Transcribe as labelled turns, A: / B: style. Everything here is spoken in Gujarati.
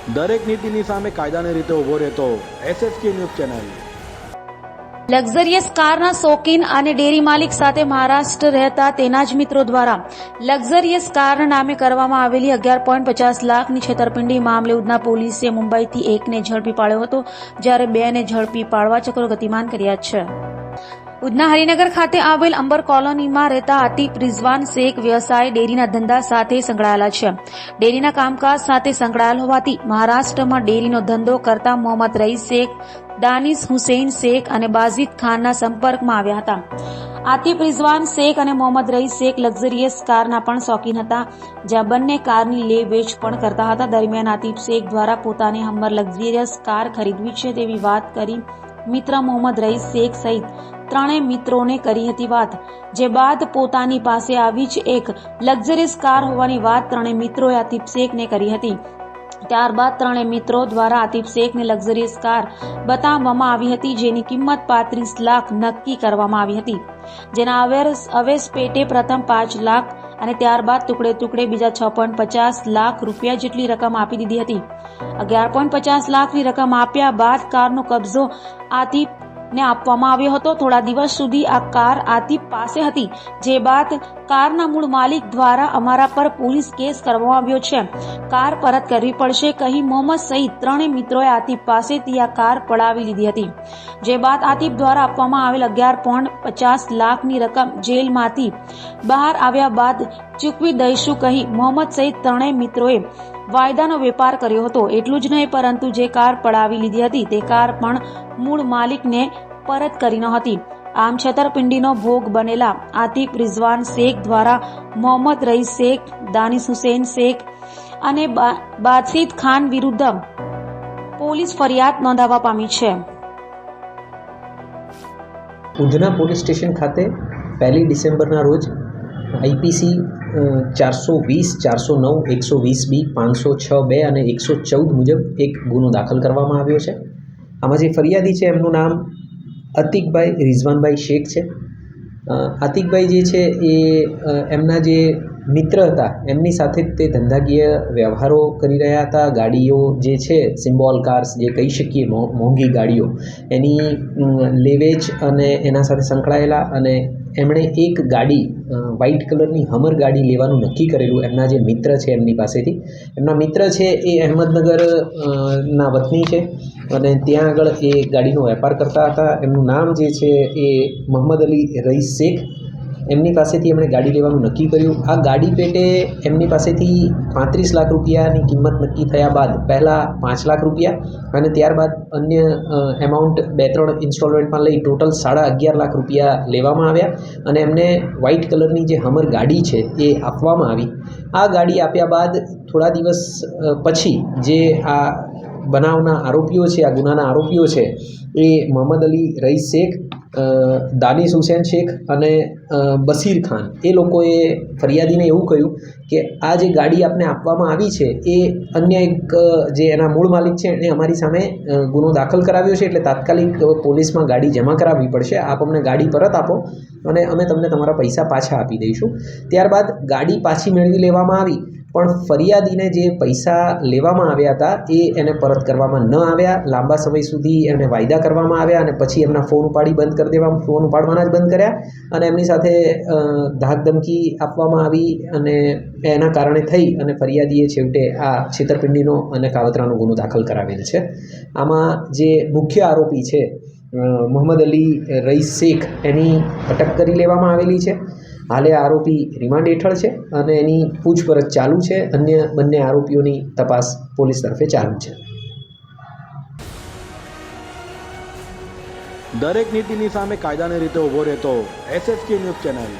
A: દરેક નીતિની સામે કાયદાની રીતે ઊભો રહેતો SSK ન્યૂઝ ચેનલ।
B: લક્ઝરિયસ કારના શોખીન અને ડેરી માલિક સાથે મહારાષ્ટ્ર રહેતા તેના જ મિત્રો દ્વારા લક્ઝરિયસ કારના નામે કરવામાં આવેલી 11.50 લાખની છેતરપિંડી મામલે ઉધના પોલીસે મુંબઈથી એકને ઝડપી પાડ્યો હતો, જ્યારે બેને ઝડપી પાડવા ચક્રો ગતિમાન કર્યા છે। ઉધના હરિનગર ખાતે આવેલ અંબર કોલોનીમાં રહેતા આતિફ રિઝવાન શેખ વ્યવસાય ડેરીના ધંધા સાથે સંકળાયેલા છે। ડેરીના કામકાજ સાથે સંકળાયેલ હોવાથી મહારાષ્ટ્રમાં ડેરીનો ધંધો કરતા મોહમ્મદ રઈસ શેખ, દાનિશ હુસૈન શેખ અને બાઝિદ ખાનના સંપર્કમાં આવ્યા હતા। આતિફ રિઝવાન શેખ અને મોહમ્મદ રઈસ શેખ લક્ઝરિયસ કારના પણ શોખીન હતા, જ્યાં બંને કારની લે વેચ પણ કરતા હતા। દરમિયાન આતિફ શેખ દ્વારા પોતાને હમ્મર લક્ઝરિયસ કાર ખરીદવી છે તેવી વાત કરી મિત્ર મોહમ્મદ રઈસ શેખ સહિત ત્રણેય મિત્રોને કરી હતી વાત, જે બાદ પોતાની પાસે આવી જ એક લક્ઝરિયસ કાર હોવાની વાત ત્રણેય મિત્રોએ આતિફ શેખને કરી હતી। ત્યારબાદ ત્રણેય મિત્રો દ્વારા આતિફ શેખને લક્ઝરિયસ કાર બતાવવામાં આવી હતી, જેની કિંમત 35 લાખ નક્કી કરવામાં આવી હતી, જેના અવેશ પેટે પ્રથમ 5 લાખ અને ત્યારબાદ ટુકડે ટુકડે બીજા 6.50 લાખ રૂપિયા જેટલી રકમ આપી દીધી હતી। 11.50 લાખની રકમ આપ્યા બાદ કારનો કબજો આતિફને આપવામાં આવ્યો હતો। થોડા દિવસ સુધી આ કાર આતિફ પાસે હતી, જે બાદ કારના મૂળ માલિક દ્વારા અમારા પર પોલીસ કેસ કરવામાં આવ્યો છે, કાર પરત કરવી પડશે કહી મોહમ્મદ સહિત ત્રણેય મિત્રોએ આતિફ પાસેથી આ કાર પડાવી લીધી હતી, જે બાદ આતિફ દ્વારા આપવામાં આવેલ 11.50 લાખની રકમ જેલમાંથી બહાર આવ્યા બાદ ચૂકવી દઈશું કહી મોહમ્મદ સહિત ત્રણેય મિત્રોએ વાયદાનો વેપાર કર્યો હતો। એટલું જ નહીં, પરંતુ જે કાર પડાવી લીધી હતી તે કાર પણ મૂળ માલિકને પરત કરી ન હતી। આમ છેતરપિંડીનો ભોગ બનેલા આતિફ રિઝવાન શેખ દ્વારા મોહમ્મદ રઈસ શેખ, દાનિશ હુસૈન શેખ અને બાસિદ ખાન વિરુદ્ધ પોલીસ ફરિયાદ નોંધાવવા પામી છે।
C: ઉધના પોલીસ સ્ટેશન ખાતે 1 ડિસેમ્બરના રોજ IPC 420, 409, 120B, 506(2) અને 114 મુજબ એક ગુનો દાખલ કરવામાં આવ્યો છે। આમાં જે ફરિયાદી છે એમનું નામ અતિકભાઈ રિઝવાનભાઈ શેખ છે। આતિકભાઈ જે છે એ એમના જે મિત્ર હતા એમની સાથે તે ધંધાકીય વ્યવહારો કરી રહ્યા હતા। ગાડીઓ જે છે સિમ્બોલ કાર્સ જે કહી શકીએ મોંઘી ગાડીઓ, એની લેવેચ અને એના સાથે સંકળાયેલા, અને એમણે એક ગાડી વ્હાઇટ કલરની હમર ગાડી લેવાનું નક્કી કરેલું એમના જે મિત્ર છે એમની પાસેથી। એમના મિત્ર છે એ અહેમદનગર ના વતની છે અને ત્યાં આગળ એ ગાડીનો વેપાર કરતા હતા। એમનું નામ જે છે એ મોહમ્મદ અલી રઈસ શેખ, એમની પાસેથી એમણે ગાડી લેવાનું નક્કી કર્યું। આ ગાડી પેટે એમની પાસેથી 35 લાખ રૂપિયાની કિંમત નક્કી થયા બાદ પહેલાં 5 લાખ રૂપિયા અને ત્યારબાદ અન્ય એમાઉન્ટ 2-3 ઇન્સ્ટોલમેન્ટમાં લઈ ટોટલ 11.5 લાખ રૂપિયા લેવામાં આવ્યા અને એમને વ્હાઇટ કલરની જે હમર ગાડી છે એ આપવામાં આવી। આ ગાડી આપ્યા બાદ થોડા દિવસ પછી જે આ બનાવના આરોપીઓ છે, આ ગુનાના આરોપીઓ છે, એ મોહમ્મદ અલી રઈસ શેખ, દાનિશ હુસૈન શેખ અને બસીર ખાન, એ લોકોએ ફરિયાદીને એવું કહ્યું કે આ જે ગાડી આપને આપવામાં આવી છે એ અન્ય એક જે એના મૂળ માલિક છે એણે અમારી સામે ગુનો દાખલ કરાવ્યો છે, એટલે તાત્કાલિક પોલીસમાં ગાડી જમા કરાવવી પડશે। આપ અમને ગાડી પરત આપો અને અમે તમને તમારા પૈસા પાછા આપી દઈશું। ત્યારબાદ ગાડી પાછી મેળવી લેવામાં આવી, પણ ફરિયાદીને જે પૈસા લેવામાં આવ્યા હતા એ એને પરત કરવામાં ન આવ્યા। લાંબા સમય સુધી એમને વાયદા કરવામાં આવ્યા અને પછી એમના ફોન ઉપાડવાના જ બંધ કર્યા અને એમની સાથે ધાકધમકી આપવામાં આવી અને એના કારણે થઈ અને ફરિયાદીએ છેવટે આ છેતરપિંડીનો અને કાવતરાનો ગુનો દાખલ કરાવેલ છે। આમાં જે મુખ્ય આરોપી છે મોહમ્મદ અલી રઈસ શેખ, એની અટક કરી લેવામાં આવેલી છે। હાલે આરોપી રિમાન્ડ હેઠળ છે અને એની પૂછપરછ ચાલુ છે। અન્ય બંને આરોપીઓની તપાસ પોલીસ તરફે ચાલુ છે।
A: દરેક નીતિની સામે કાયદાની રીતે ઊભો રહેતો SSK ન્યૂઝ ચેનલ।